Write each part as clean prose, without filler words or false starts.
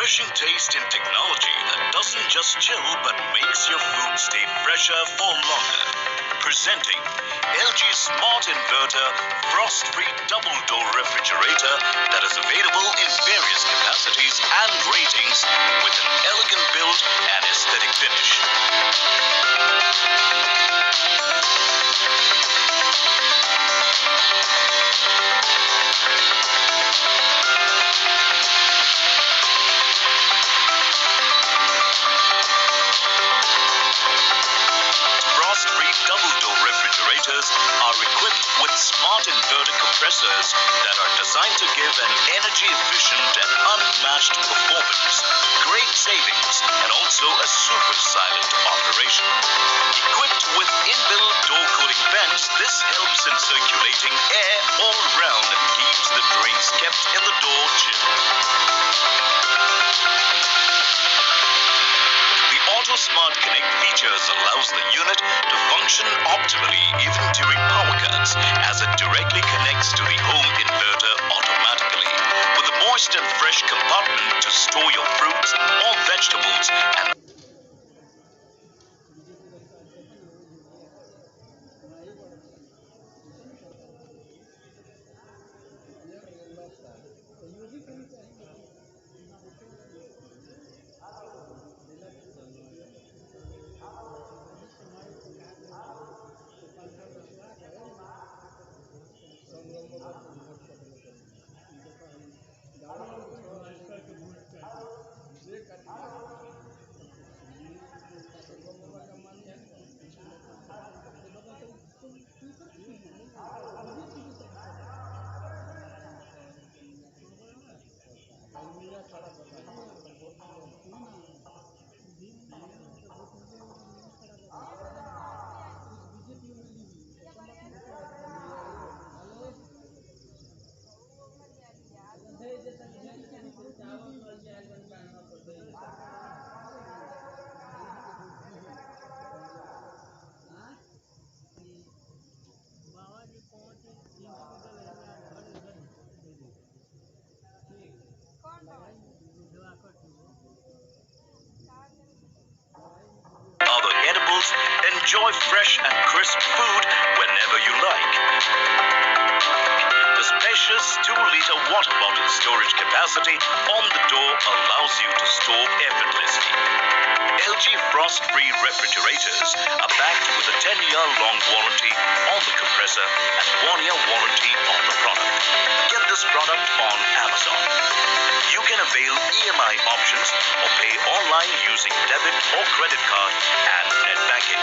refreshing taste in technology that doesn't just chill but makes your food stay fresher for longer. Presenting LG's Smart Inverter Frost-Free Double Door Refrigerator that is available in various capacities and ratings with an elegant build and aesthetic finish. Frost-free double-door refrigerators are equipped with smart inverter compressors that are designed to give an energy-efficient and unmatched performance, great savings, and also a super silent operation. Equipped with inbuilt door cooling vents, this helps in circulating air all around and keeps the drinks kept in the door chill. Auto Smart Connect features allows the unit to function optimally even during power cuts, as it directly connects to the home inverter automatically, with a moist and fresh compartment to store your fruits or vegetables and other edibles. Enjoy fresh and crisp food whenever you like. The spacious 2-liter water bottle storage capacity on the door allows you to store effortlessly. LG Frost-Free refrigerators are backed with a 10-year-long warranty on the compressor and 1-year warranty on the product. Get this product on Amazon. You can avail EMI options or pay online using debit or credit card and net banking.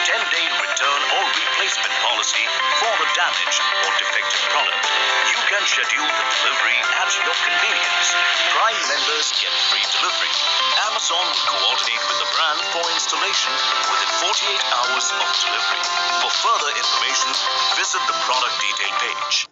10-day return or replacement policy for the damaged or defective product. You can schedule the delivery at your convenience. Prime members get free delivery. Amazon will coordinate with the brand for installation within 48 hours of delivery. For further information, visit the product detail page.